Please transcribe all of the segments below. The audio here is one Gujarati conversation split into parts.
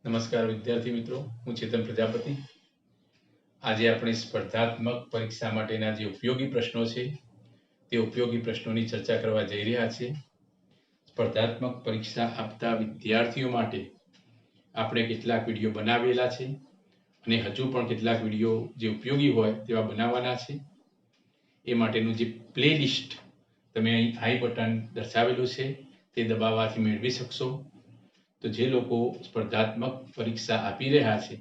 નમસ્કાર વિદ્યાર્થી મિત્રો, હું ચેતન પ્રજાપતિ. આજે આપણે સ્પર્ધાત્મક પરીક્ષા માટેના જે ઉપયોગી પ્રશ્નો છે તે ઉપયોગી પ્રશ્નોની ચર્ચા કરવા જઈ રહ્યા છીએ. સ્પર્ધાત્મક પરીક્ષા આપતા વિદ્યાર્થીઓ માટે આપણે કેટલાક વિડીયો બનાવેલા છે અને હજુ પણ કેટલાક વિડીયો જે ઉપયોગી હોય તેવા બનાવવાના છે. એ માટેનું જે પ્લેલિસ્ટ તમે અહીં આઈ બટન દર્શાવેલું છે તે દબાવવાથી મેળવી શકશો. તો જે લોકો સ્પર્ધાત્મક પરીક્ષા આપી રહ્યા છે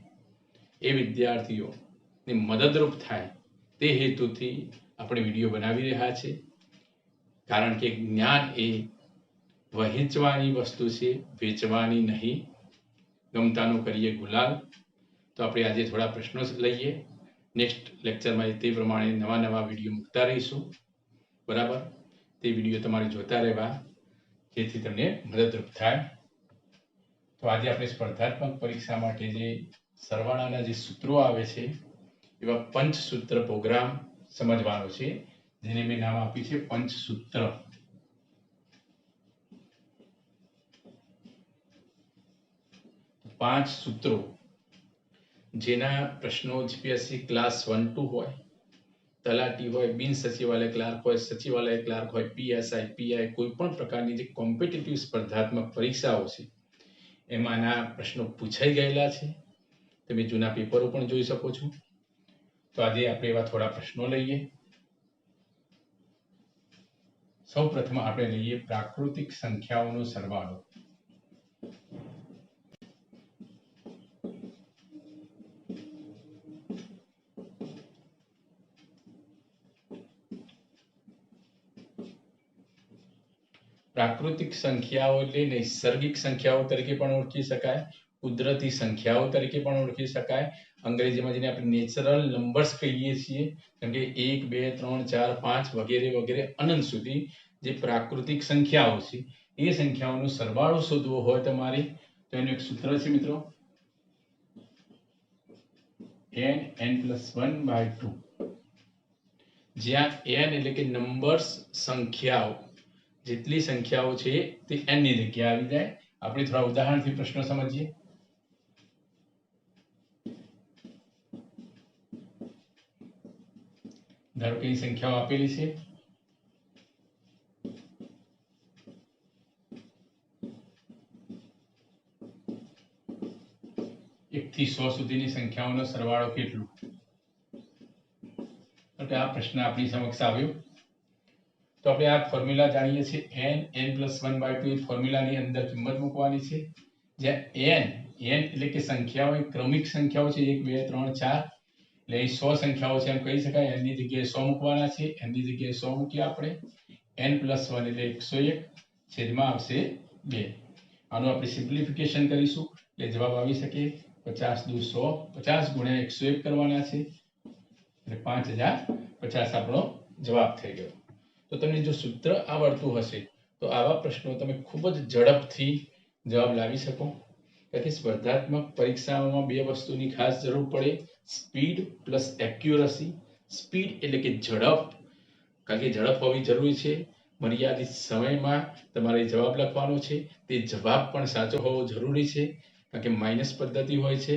એ વિદ્યાર્થીઓને મદદરૂપ થાય તે હેતુથી આપણે વિડીયો બનાવી રહ્યા છે. કારણ કે જ્ઞાન એ વહેંચવાની વસ્તુ છે, વેચવાની નહીં. ગમતાનું કરીએ ગુલાલ. તો આપણે આજે થોડા પ્રશ્નો લઈએ. નેક્સ્ટ લેક્ચરમાં તે પ્રમાણે નવા વિડીયો મૂકતા રહીશું. બરાબર? તે વિડીયો તમારે જોતા રહેવા જેથી તમને મદદરૂપ થાય. તો આજે આપણે સ્પર્ધાત્મક પરીક્ષા માટે જે સરવાળાના જે સૂત્રો આવે છે એવા પંચસૂત્ર પ્રોગ્રામ સમજવાનો છે, જેને મેં નામ આપ્યું છે પંચસૂત્ર. પાંચ સૂત્રો જેના પ્રશ્નો જીપીએસસી ક્લાસ 1-2 હોય, તલાટી હોય, બિન સચિવાલય ક્લાર્ક હોય, સચિવાલય ક્લાર્ક હોય, પીએસઆઈ, પીઆઈ, કોઈ પણ પ્રકારની જે કોમ્પિટિટિવ સ્પર્ધાત્મક પરીક્ષાઓ છે એમાંના પ્રશ્નો પૂછાઈ ગયેલા છે. તમે જૂના પેપરો પણ જોઈ શકો છો. તો આજે આપણે એવા થોડા પ્રશ્નો લઈએ. સૌ પ્રથમ આપણે લઈએ પ્રાકૃતિક સંખ્યાઓનો સરવાળો. પ્રાકૃતિક સંખ્યાઓ એટલે નૈસર્ગિક સંખ્યાઓ તરીકે પણ ઓળખી શકાય, કુદરતી સંખ્યાઓ તરીકે પણ ઓળખી શકાય. અંગ્રેજીમાં જેને આપણે નેચરલ નંબર્સ કહીએ છીએ, જેમ કે 1, 2, 3, 4, 5 વગેરે વગેરે અનંત સુધી જે પ્રાકૃતિક સંખ્યાઓ છે એ સંખ્યાઓનો સરવાળો શોધવો હોય તમારે તો એનું એક સૂત્ર છે મિત્રો, n+1/2. જ્યાં n એટલે કે નંબર્સ, સંખ્યાઓ, જેટલી સંખ્યાઓ છે તે n ની જગ્યાએ આવી જાય. આપણે થોડા ઉદાહરણથી પ્રશ્નો સમજીએ. ધારો કે સંખ્યાઓ આપેલી છે 1 થી 100 સુધીની સંખ્યાઓનો સરવાળો કેટલો? તો આ પ્રશ્ન આપણી સમક્ષ આવ્યો. તો આપણે આ ફોર્મ્યુલા જાણીએ છીએ, n+1/2. ફોર્મ્યુલાની અંદર કિંમત મૂકવાની છે. જ્યાં n એટલે કે સંખ્યાઓ એ ક્રમિક સંખ્યાઓ છે, 1, 2, 3, 4. એટલે 100 સંખ્યાઓ છે એમ કહી શકાય. n ની જગ્યાએ 100 મૂકવાના છે. n ની જગ્યાએ 100 મૂકીએ આપણે. n+1 એટલે 101 છેદમાં આવશે 2. આનું આપણે સિમ્પ્લિફિકેશન કરીશું એટલે જવાબ આવી શકે 50 × 100. 50 × 101 કરવાના છે એટલે 5050 આપણો જવાબ થઈ ગયો. તો તમને જો સૂત્ર આવડતું હશે તો આવા પ્રશ્નો તમે ખૂબ જ ઝડપથી જવાબ લાવી શકો. કારણ કે સ્પર્ધાત્મક પરીક્ષાઓમાં બે વસ્તુની ખાસ જરૂર પડે, સ્પીડ પ્લસ એક્યુરસી. સ્પીડ એટલે કે ઝડપ, કારણ કે ઝડપ હોવી જરૂરી છે. મર્યાદિત સમયમાં તમારે જવાબ લખવાનો છે. તે જવાબ પણ સાચો હોવો જરૂરી છે, કારણ કે માઇનસ પદ્ધતિ હોય છે.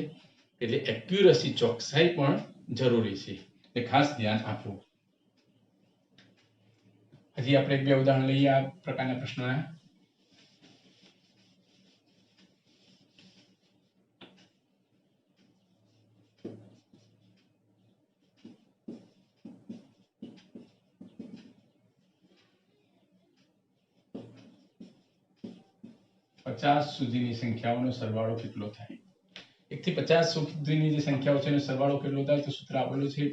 એટલે એક્યુરસી, ચોકસાઈ પણ જરૂરી છે. એ ખાસ ધ્યાન આપવું. હજી આપણે 2 ઉદાહરણ લઈએ આ પ્રકારના પ્રશ્નોના. પચાસ સુધીની સંખ્યાઓનો સરવાળો કેટલો થાય? 1 થી 50 સુધીની જે સંખ્યાઓ છે એનો સરવાળો કેટલો થાય? તો સૂત્ર આપેલું છે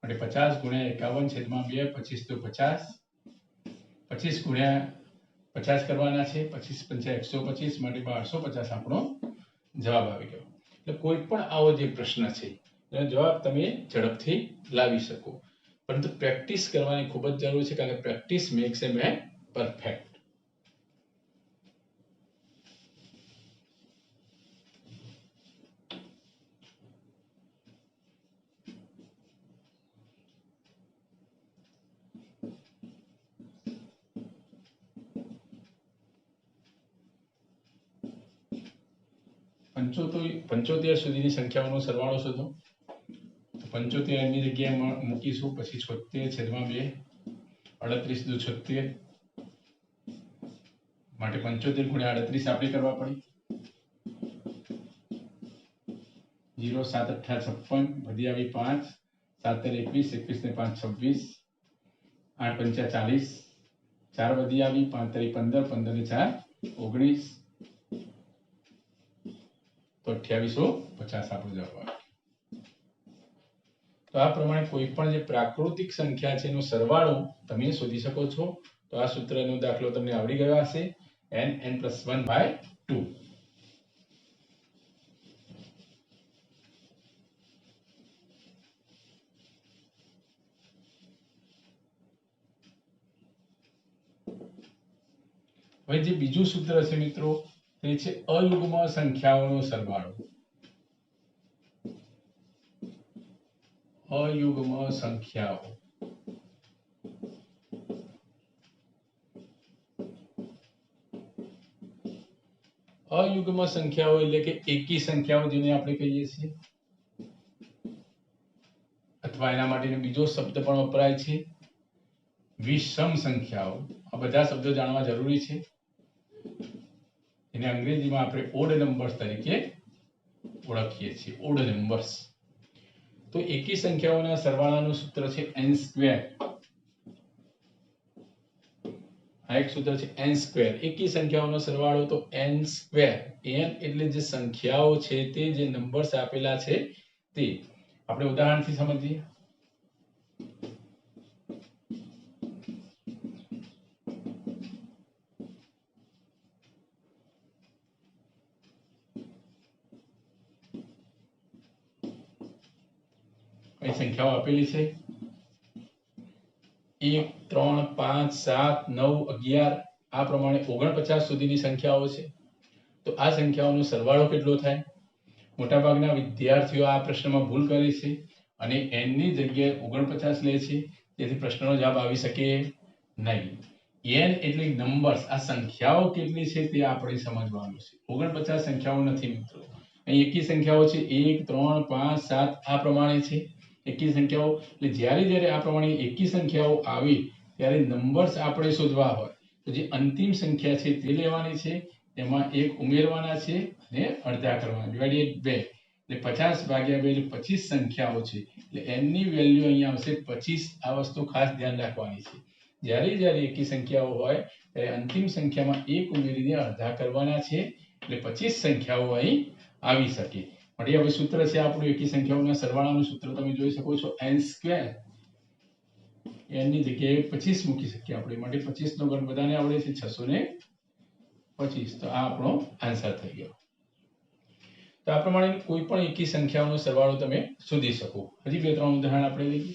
માટે 50 × 51 છેદમાં 2. 25 તો 50. 25 × 50 કરવાના છે. 25 × 5 125 માટે 1250 આપણો જવાબ આવી ગયો. એટલે કોઈ પણ આવો જે પ્રશ્ન છે એનો જવાબ તમે ઝડપથી લાવી શકો. પરંતુ પ્રેક્ટિસ કરવાની ખૂબ જ જરૂર છે, કારણ કે પ્રેક્ટિસ મેક્સ એ મેન પરફેક્ટ. પંચોતેર સુધીની સંખ્યાઓનો સરવાળો શોધો. તો 75 એની જગ્યાએ મૂકીશું, પછી 76/2, 38 દુ 76, માટે 75 ગુણ્યા 38 આપણે કરવા પડી. 0 7 8 56, વધી આવી 5, 7 21, 21 ને 5 26, 8 5 40, 4 વધી આવી, 5 15, 15 ને 4 19, તો 2850 આપણો જવાબ આવે. તો આ પ્રમાણે કોઈ પણ જે પ્રાકૃતિક સંખ્યા છે એનો સરવાળો તમે શોધી શકો છો. તો આ સૂત્રનો દાખલો તમને આવડી ગયો હશે. n + 1/2. હવે જે બીજું સૂત્ર છે મિત્રો, તે છે અયુગ્મ સંખ્યાઓનો સરવાળો. અયુગ્મ સંખ્યાઓ. અયુગ્મ સંખ્યાઓ એટલે કે એકી સંખ્યાઓ જેને આપણે કહીએ છીએ, અથવા એના માટેનો બીજો શબ્દ પણ વપરાય છે વિષમ સંખ્યાઓ. આ બધા શબ્દો જાણવા જરૂરી છે. એને અંગ્રેજીમાં આપણે ઓડ નંબર્સ તરીકે ઓળખીએ છીએ. Odd numbers. તો એકી સંખ્યાઓના સરવાળાનું સૂત્ર છે n². આ એક સૂત્ર છે n². એકી સંખ્યાઓનો સરવાળો તો n². n એટલે જે સંખ્યાઓ છે તે જે નંબર્સ આપેલા છે તે. આપણે ઉદાહરણથી સમજીએ. કઈ સંખ્યાઓ આપેલી છે? 1 3 5 7 9 11, આ પ્રમાણે 49 સુધીની સંખ્યાઓ છે. તો આ સંખ્યાઓનો સરવાળો કેટલો થાય? મોટાભાગના વિદ્યાર્થીઓ આ પ્રશ્નમાં ભૂલ કરે છે અને n ની જગ્યાએ 49 લે છે. તેથી પ્રશ્નનો જવાબ આવી શકે નહીં. n એટલે નંબર્સ, આ સંખ્યાઓ કેટલી છે તે આપણે સમજવાનું છે. 49 સંખ્યાઓ નથી મિત્રો. અહીં એકી સંખ્યાઓ છે 1 3 5 7, આ પ્રમાણે છે એકી સંખ્યાઓ. એટલે જ્યારે આ પ્રમાણે એકી સંખ્યાઓ આવે ત્યારે નંબર્સ આપણે શોધવા હોય તો જે અંતિમ સંખ્યા છે તે લેવાની છે, એમાં 1 ઉમેરવાના છે અને અડધા કરવાના, ડિવાઇડેડ 2. એટલે 50/2 એટલે 25 સંખ્યાઓ છે. એટલે n ની વેલ્યુ અહીંયા આવશે 25. આ વસ્તુ ખાસ ધ્યાન રાખવાની છે. જ્યારે એકી સંખ્યાઓ હોય ત્યારે અંતિમ સંખ્યામાં 1 ઉમેરીને અડધા કરવાના છે. એટલે 25 સંખ્યાઓ અહીં આવી શકે. માટે હવે સૂત્ર છે આપણું એકી સંખ્યાઓના સરવાળાનું સૂત્ર તમે જોઈ શકો છો n². n ની જગ્યાએ 25 મૂકી શકીએ આપણે. માટે 25 નો ગણ બધાને આવડે છે, 625. તો આ આપણો આન્સર થઈ ગયો. તો આ પ્રમાણે કોઈ પણ એકી સંખ્યાઓનો સરવાળો તમે શોધી શકો. હજી 2-3 ઉદાહરણ આપણે લઈએ.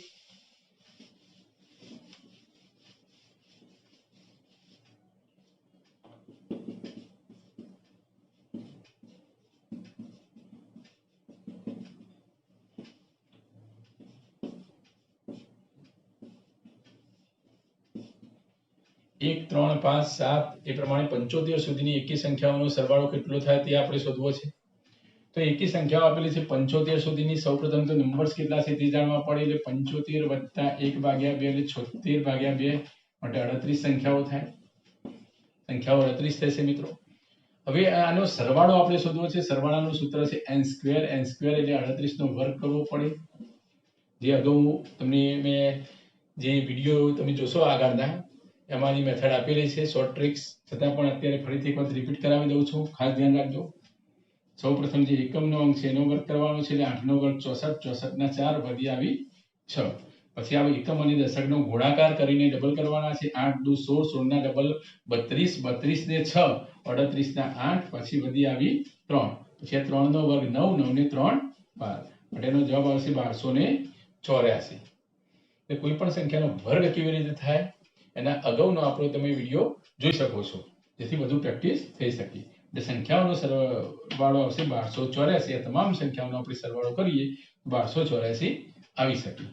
એક 3 5 7 એ પ્રમાણે 75 સુધીની એકી સંખ્યાઓનો સરવાળો કેટલો થાય તે આપણે શોધવો છે. તો એકી સંખ્યાઓ આપેલી છે 75 સુધીની. સૌપ્રથમ તો નંબર્સ કેટલા છે તે જાણવા પડે. એટલે 75 + 1/2 એટલે 76/2, માટે 38 સંખ્યાઓ થાય. સંખ્યાઓ 38 થશે મિત્રો. હવે આનો સરવાળો આપણે શોધવો છે. સરવાળાનું સૂત્ર છે n². n² એટલે 38 નો વર્ગ કરવો પડે. જે અગાઉ તમને મેં જે વિડીયો તમે જોશો આગળના, એમાંની મેથડ આપેલી છે, શોર્ટ ટ્રિક્સ. છતાં પણ અત્યારે ફરીથી એક વખત રિપીટ કરાવી દઉં છું, ખાસ ધ્યાન રાખજો. સૌપ્રથમ જે એકમનો અંક છે એનો વર્ગ કરવાનો છે. એટલે 8 નો વર્ગ 64, 64 ના 4 વધી આવી 6. પછી આ એકમ અને દશકનો ગુણાકાર કરીને ડબલ કરવાના છે. 8 દુ 16, 16 ના ડબલ 32, 32 ને 6, 38 ના 8, પછી વધી આવી 3. પછી 3 નો વર્ગ 9, 9 ને 3 12. માટેનો જવાબ આવશે 1284. એટલે કોઈ પણ સંખ્યાનો વર્ગ કેવી રીતે થાય એના અગાઉનો આપણો તમે વિડીયો જોઈ શકો છો, જેથી વધુ પ્રેક્ટિસ થઈ શકે. એટલે સંખ્યાઓનો સરવાળો આવશે 1284. આ તમામ સંખ્યાઓનો આપણે સરવાળો કરીએ 1284 આવી શકે.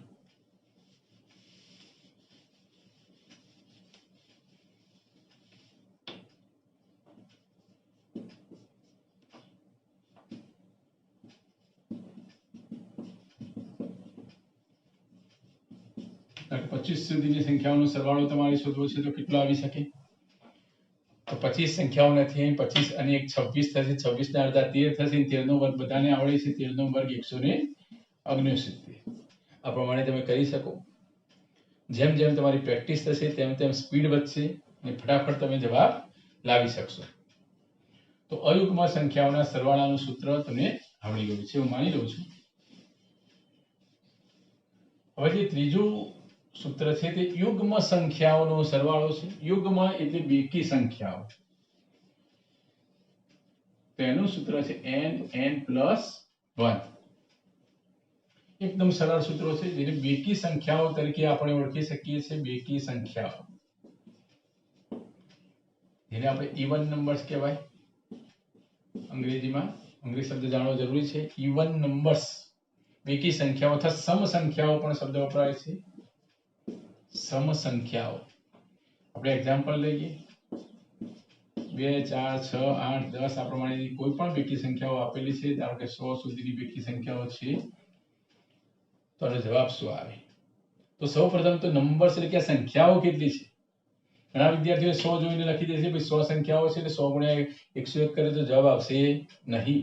25 સુધીની સંખ્યાઓનો સરવાળો તમારે શોધવો છે તો કેટલો આવી શકે? તો 25 સંખ્યાઓ નથી, અહીં 25 અને 1 26 થશે, 26 ના અડધા 13 થશે, 13 નો વર્ગ બધાને આવડે છે, 13 નો વર્ગ 169. આ પ્રમાણે તમે કરી શકો. જેમ જેમ તમારી પ્રેક્ટિસ થશે તેમ તેમ સ્પીડ વધશે અને ફટાફટ તમે જવાબ લાવી શકશો. તો અયુગ્મ સંખ્યાઓના સરવાળાનું સૂત્ર તમને આવડી ગયું છે હું માની લઉં છું. હવે જે ત્રીજું સૂત્ર છે તે યુગ્મ સંખ્યાઓનો સરવાળો છે. યુગ્મ એટલે બેકી સંખ્યાઓ. તો એનું સૂત્ર છે n+1. એકદમ સરળ સૂત્રો છે જેને બેકી સંખ્યાઓ તરીકે આપણે ઓળખી શકીએ છીએ. બેકી સંખ્યાઓ જેને આપણે ઇવન નંબર્સ કહેવાય. અંગ્રેજીમાં અંગ્રેજી શબ્દ જાણવો જરૂરી છે. ઇવન નંબર્સ બેકી સંખ્યાઓ અથવા સમ સંખ્યાઓ પણ શબ્દ વપરાય છે. સમ સંખ્યાઓ આપણે એક્ઝામ્પલ લઈએ 2 4 6 8 10 આ પ્રમાણેની કોઈ પણ બેકી સંખ્યાઓ આપેલી છે. ધારો કે 100 સુધીની બેકી સંખ્યાઓ છે તો આનો જવાબ શું આવે? તો સૌપ્રથમ તો નંબર્સ એટલે કે સંખ્યાઓ કેટલી છે. ઘણા વિદ્યાર્થીઓ 100 જોઈને લખી દે છે ભાઈ 100 સંખ્યાઓ છે એટલે 100 ગુણ્યા 101 કરે તો જવાબ આવશે નહીં.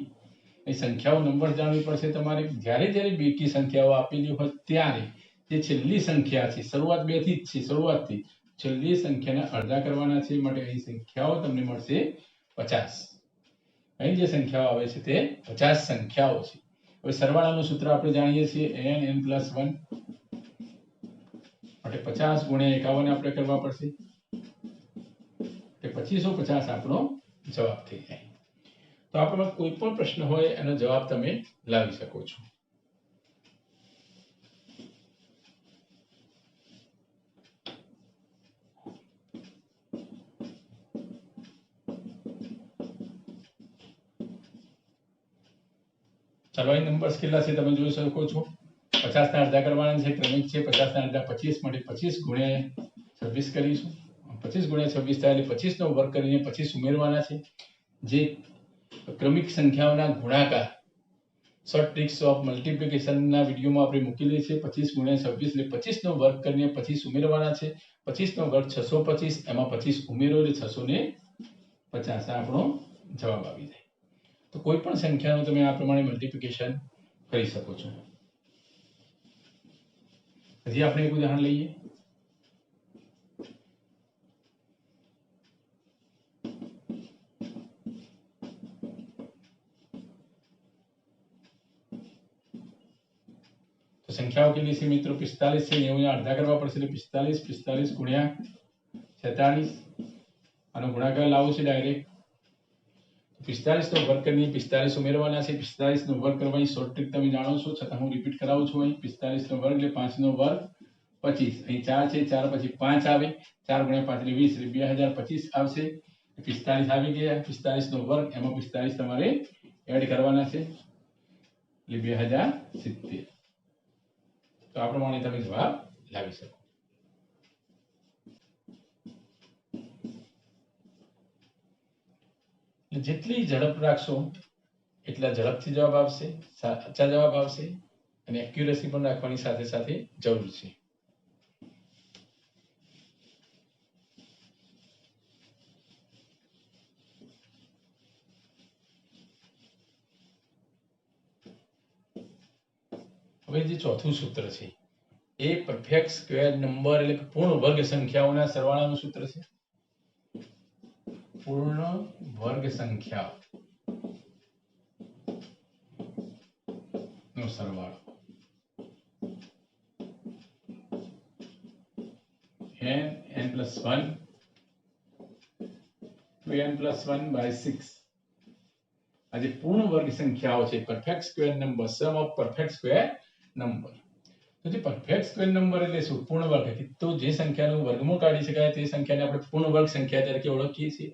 એ સંખ્યાઓ નંબર જાણવી પડશે તમારે. જ્યારે જ્યારે બેકી સંખ્યાઓ આપેલી હોય ત્યારે જે છેલ્લી સંખ્યા છે, શરૂઆત 2 થી જ છે, શરૂઆતથી છેલ્લી સંખ્યાના અડધા કરવાના છે. માટે અહીં સંખ્યાઓ તમને મળશે 50. અહીં જે સંખ્યાઓ આવે છે તે 50 સંખ્યાઓ છે. હવે સરવાળાનું સૂત્ર આપણે જાણીએ છીએ n+1 માટે 50 ગુણ્યા 51 આપણે કરવા પડશે એટલે 2550 આપણો જવાબ થઈ જાય. તો આપણે કોઈ પણ પ્રશ્ન હોય એનો જવાબ તમે લાવી શકો છો. ચાલો અહીં નંબર્સ કેટલા છે તમે જોઈ શકો છો. 50 ના અડધા કરવાના છે, ક્રમિક છે. 50 ના અડધા 25 માટે 25 ગુણ્યા 26 કરીશું. 25 ગુણ્યા 26 થાય એટલે 25 નો વર્ગ કરીને 25 ઉમેરવાના છે. જે ક્રમિક સંખ્યાઓના ગુણાકાર શોર્ટ ટ્રિક્સ ઓફ મલ્ટીપ્લિકેશન ના વિડીયોમાં આપણે મૂકેલી છે. 25 ગુણ્યા 26 એટલે 25 નો વર્ગ કરીને 25 ઉમેરવાના છે. 25 નો વર્ગ 625, એમાં 25 ઉમેરો એટલે 650 આપણો જવાબ આવી જાય. તો કોઈ પણ સંખ્યાનું તમે આ પ્રમાણે મલ્ટીપ્લિકેશન કરી શકો છો. હજી આપણે એક ઉદાહરણ લઈએ. તો સંખ્યાઓ કેટલી છે મિત્રો? 45 છે. 90 ના અડધા કરવા પડશે એટલે 45 ગુણ્યા 46 આનો ગુણાકાર લાવો છે ડાયરેક્ટ. 45 નો વર્ગ કરીને 45 ઉમેરવાના છે. 45 નો વર્ગ કરવાની શોર્ટ ટ્રિક તમે જાણો છો, છતાં હું રિપીટ કરાવું છું. અહીં 45 નો વર્ગ એટલે 5 નો વર્ગ 25. અહીં 4 છે, 4 પછી 5 આવે, 4 ગુણ્યા 5 એટલે 20 એટલે 2025 આવશે. 45 આવી ગયા. 45 નો વર્ગ એમાં 45 તમારે એડ કરવાના છે એટલે 2070. તો આ પ્રમાણે તમે જવાબ લાવી શકો. જેટલી ઝડપ રાખશો એટલા ઝડપથી જવાબ આવશે, સાચા જવાબ આવશે અને એક્યુરેસી પણ રાખવાની સાથે સાથે જરૂર છે. હવે જે ચોથું સૂત્ર છે એ પરફેક્ટ સ્ક્વેર નંબર એટલે કે પૂર્ણ વર્ગ સંખ્યાઓના સરવાળાનું સૂત્ર છે. પૂર્ણ વર્ગ સંખ્યાઓ નો સરવાળો n+1 2n+1/6. આ જે પૂર્ણ વર્ગ સંખ્યાઓ છે, perfect square number, sum of perfect square number. તો જે પરફેક્ટ સ્ક્વેર નંબર એટલે શું? પૂર્ણ વર્ગ. તો જે સંખ્યાનું વર્ગમૂળ કાઢી શકાય તે સંખ્યાને આપણે પૂર્ણ વર્ગ સંખ્યા તરીકે ઓળખીએ છીએ.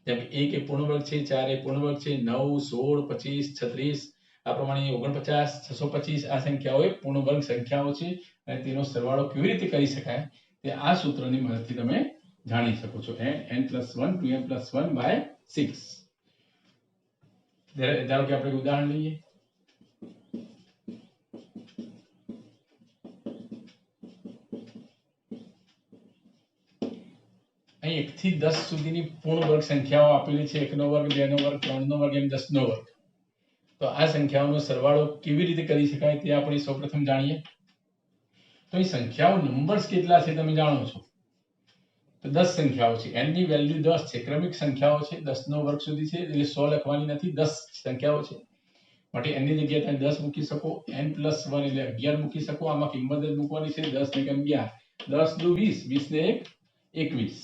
જેમ કે 1 એ પૂર્ણ વર્ગ છે, 4 એ પૂર્ણ વર્ગ છે, 9 16 25 36 આ પ્રમાણે 49 625 આ સંખ્યાઓ એ પૂર્ણ વર્ગ સંખ્યાઓ છે અને તેનો સરવાળો કેવી રીતે કરી શકાય તે આ સૂત્રની મદદથી તમે જાણી શકો છો. n+1 2n+1/6. ધારો કે આપણે ઉદાહરણ લઈએ. અહીં 1 થી 10 સુધીની પૂર્ણ વર્ગ સંખ્યાઓ આપેલી છે. 1 નો વર્ગ, 2 નો વર્ગ, 3 નો વર્ગ એમ 10 નો વર્ગ. તો આ સંખ્યાઓનો સરવાળો કેવી રીતે કરી શકાય તે આપણે સૌપ્રથમ જાણીએ. તો અહીં સંખ્યાઓ નંબર્સ કેટલા છે તમે જાણો છો. તો 10 સંખ્યાઓ છે. n ની વેલ્યુ 10 છે. ક્રમિક સંખ્યાઓ છે. 10 નો વર્ગ સુધી છે એટલે 100 લખવાની નથી. 10 સંખ્યાઓ છે માટે n ની જગ્યાએ તમે 10 મૂકી શકો. n + 1 એટલે 11 મૂકી શકો. આમાં કિંમત જ મૂકવાની છે. 10 ને 11, 10 દુ 20, 20 ને 1 21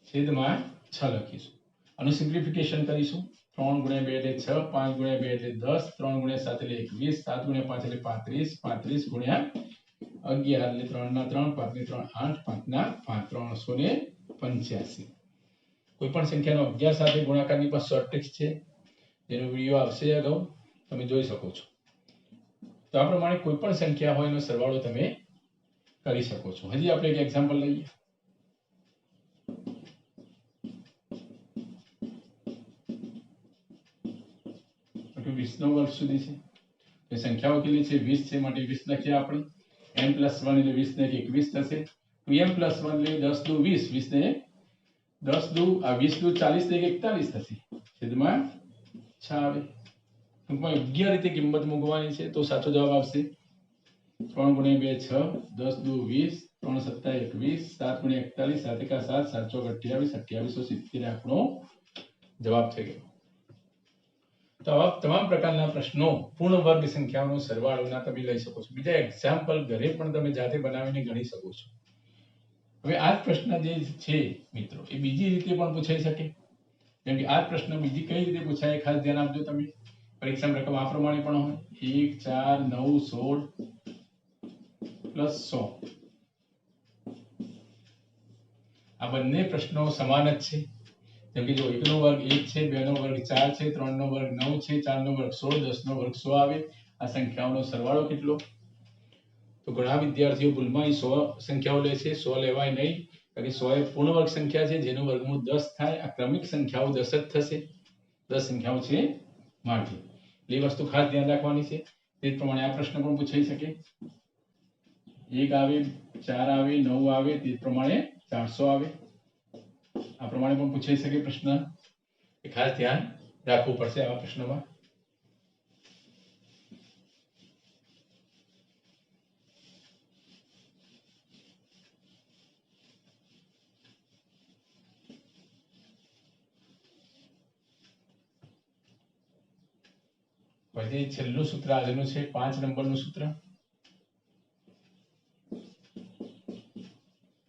છેદમાં 6 લખીશું. આનું સિમ્પ્લિફિકેશન કરીશું. 3 × 2 એટલે 6, 5 × 2 એટલે 10, 3 × 7 એટલે 21, 7 × 5 એટલે 35, 35 × 11 એટલે 3 ના 3, 5 ને 3 8, 5 ના 5 385. કોઈ પણ સંખ્યાનો 11 સાથે ગુણાકારની પણ શોર્ટ ટ્રિક્સ છે જેનો વિડિયો આવશે અગાઉ, તમે જોઈ શકો છો. તો આ પ્રમાણે કોઈ પણ સંખ્યા હોય એનો સરવાળો તમે કરી શકો છો. હજી આપણે એક એક્ઝામ્પલ લઈએ. 20 નો વર્ગ સુધી છે. તો સંખ્યાઓ કેટલી છે? 20 છે માટે 20 લખીએ આપણે. n + 1 એટલે 20 ને 21 થશે. 2m + 1 એટલે 10 દુ 20, 20 ને 10 દુ આ 20 દુ 40 ને 41 થશે. છેદમાં 6 આવે. ટૂંકમાં યોગ્ય રીતે કિંમત મૂકવાની છે તો સાચો જવાબ આવશે. 3 × 2 6, 10 દુ 20, 3 × 7 21, 7 × 41, 7 × 7, 7 × 28, 2870 આપણો જવાબ થઈ ગયો. તો આવા તમામ પ્રકારના પ્રશ્નો પૂર્ણ વર્ગ સંખ્યાઓનો સરવાળોના તમે લઈ શકો છો. બીજા એક્ઝામ્પલ ઘરે પણ તમે જાતે બનાવીને ગણી શકો છો. હવે આ પ્રશ્ન જે છે મિત્રો એ બીજી રીતે પણ પૂછાઈ શકે. જેમ કે આ પ્રશ્ન બીજી કઈ રીતે પૂછાય ખાસ ધ્યાન આપજો તમે. પરીક્ષામાં રકમ આ પ્રમાણે પણ હોય 1 4 9 16 + 100. આ બંને પ્રશ્નો સમાન જ છે. જેમ કે જો 1 નો વર્ગ 1 છે, 2 નો વર્ગ 4 છે, 3 નો વર્ગ 9 છે, 4 નો વર્ગ 16, 10 નો વર્ગ 100 આવે. આ સંખ્યાઓનો સરવાળો કેટલો? તો ઘણા વિદ્યાર્થીઓ ભૂલમાં 100 સંખ્યાઓ લે છે. 100 લેવાય નહીં કારણ કે 100 એ પૂર્ણ વર્ગ સંખ્યા છે જેનું વર્ગમૂળ 10 થાય. આ ક્રમિક સંખ્યાઓ 10 જ થશે. 10 સંખ્યાઓ છે માટે એ વસ્તુ ખાસ ધ્યાન રાખવાની છે. તે પ્રમાણે આ પ્રશ્ન પણ પૂછાઈ શકે. 1 આવે, 4 આવે, 9 આવે, તે પ્રમાણે 400 આવે. આ પ્રમાણે પણ પૂછાઈ શકે પ્રશ્ન. એ ખાસ ધ્યાન રાખવું પડશે આવા પ્રશ્નોમાં. પછી છેલ્લું સૂત્ર આજનું છે 5 નંબરનું સૂત્ર.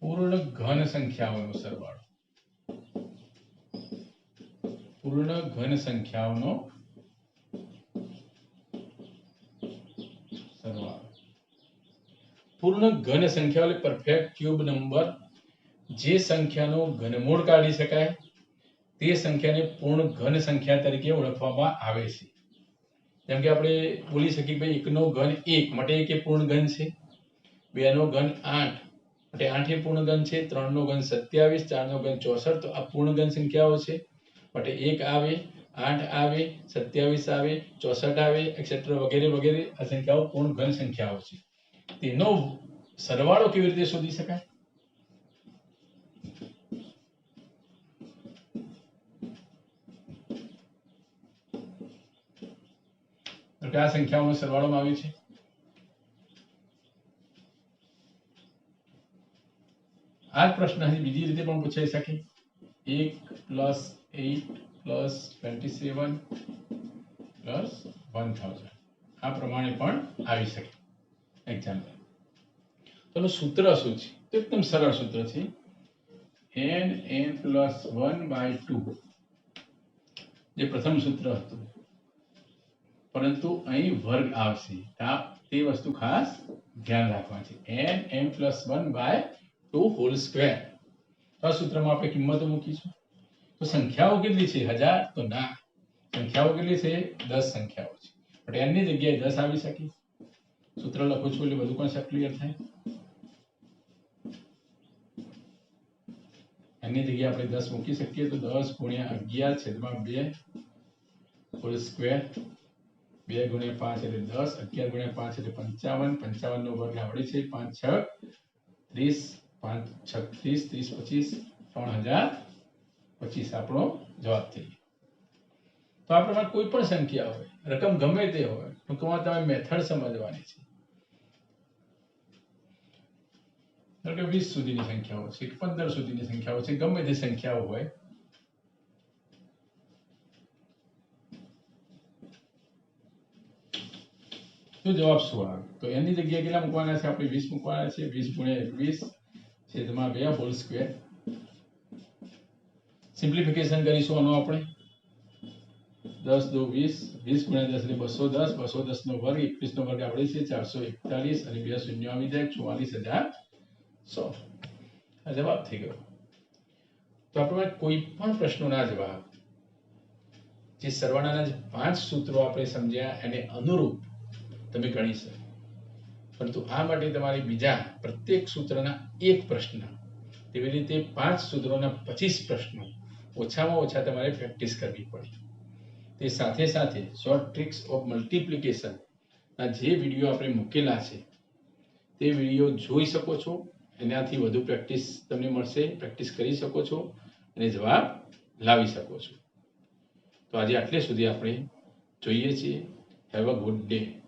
પૂર્ણ ઘન સંખ્યાઓનો સરવાળો. પૂર્ણ ઘન સંખ્યાઓનો સરવાળો. પૂર્ણ ઘન સંખ્યાઓ એટલે પરફેક્ટ ક્યુબ નંબર. જે સંખ્યાનો ઘનમૂળ કાઢી શકાય તે સંખ્યાને પૂર્ણ ઘન સંખ્યા તરીકે ઓળખવામાં આવે છે. જેમ કે આપણે બોલી શકીએ ભાઈ 1 નો ઘન 1 માટે 1 એ પૂર્ણ ઘન છે. 2 નો ઘન 8 માટે 8 એ પૂર્ણ ઘન છે. 3 નો ઘન 27, 4 નો ઘન 64. તો આ પૂર્ણ ઘન સંખ્યાઓ છે માટે 1 આવે, 8 આવે, 27 આવે, 64 આવે એક્સેટ્રા વગેરે વગેરે. આ સંખ્યાઓ પૂર્ણ ઘન સંખ્યાઓ છે. તેનો સરવાળો કેવી રીતે શોધી શકાય? તો આ સંખ્યાઓનો સરવાળોમાં આવ્યું છે. આ પ્રશ્ન બીજી રીતે પણ પૂછાઈ શકે. 1 + 8 + 27 + 1000. આ પ્રમાણે પણ આવી શકે એક્ઝામ્પલ. તો સૂત્ર શું છે? તો એકદમ સરળ સૂત્ર છે. n + 1/2 જે પ્રથમ સૂત્ર હતું, પરંતુ અહીં વર્ગ આવશે. તે વસ્તુ ખાસ ધ્યાન રાખવાની છે. n + 1/2 whole square. આ સૂત્રમાં આપણે કિંમતો મૂકીશું. તો સંખ્યાઓ કેટલી છે? 1000? તો ના, સંખ્યાઓ કેટલી છે? 10 સંખ્યાઓ છે. પણ n ની જગ્યાએ 10 આવી શકે. સૂત્ર લખું છું એટલે બધું કોન્સેપ્ટ ક્લિયર થાય. n ની જગ્યાએ આપણે 10 મૂકી શકીએ તો 10 × 11/2 હોલ સ્ક્વેર. 2 × 5 એટલે 10, 11 × 5 એટલે 55, 55 નો વર્ગ આવડે છે. 5 × 6 30, 5 6 30 30 25 3025 આપણો જવાબ થઈ ગયો. તો આ પ્રમાણે કોઈ પણ સંખ્યા હોય, રકમ ગમે તે હોય, ટૂંકમાં તમે મેથડ સમજવાની છે. ધારો કે 20 સુધીની સંખ્યાઓ છે, 15 સુધીની સંખ્યાઓ છે, ગમે તે સંખ્યાઓ હોય, તો જવાબ શું આવે? તો એની જગ્યાએ કેટલા મૂકવાના છે? આપણે 20 મૂકવાના છે. 20 ગુણ્યા 21 છેદમાં 2 હોલ સ્ક્વેર. સિમ્પ્લિફિકેશન કરીશું આનો આપણે. 10 દો 20, 20 ગુણ્યા 10 એટલે 210, 210 નો વર્ગ, 21 નો વર્ગ આવડે છે 441 અને 2 શૂન્ય આવી જાય 44100. આ જવાબ થઈ ગયો. તો આપણે કોઈ પણ પ્રશ્નોના જવાબ જે સરવાળાના જે 5 સૂત્રો આપણે સમજ્યા એને અનુરૂપ તમે ગણી શકો. પરંતુ આ માટે તમારે બીજા પ્રત્યેક સૂત્રના એક પ્રશ્ન, તેવી રીતે 5 સૂત્રોના 25 પ્રશ્નો ઓછામાં ઓછા તમારે પ્રેક્ટિસ કરવી પડે. તે સાથે સાથે શોર્ટ ટ્રિક્સ ઓફ મલ્ટિપ્લિકેશન ના જે વિડીયો આપણે મૂકેલા છે તે વિડીયો જોઈ શકો છો. એનાથી વધુ પ્રેક્ટિસ તમને મળશે, પ્રેક્ટિસ કરી શકો છો અને જવાબ લાવી શકો છો. તો આજે આટલે સુધી આપણે જોઈએ છીએ. Have a good day.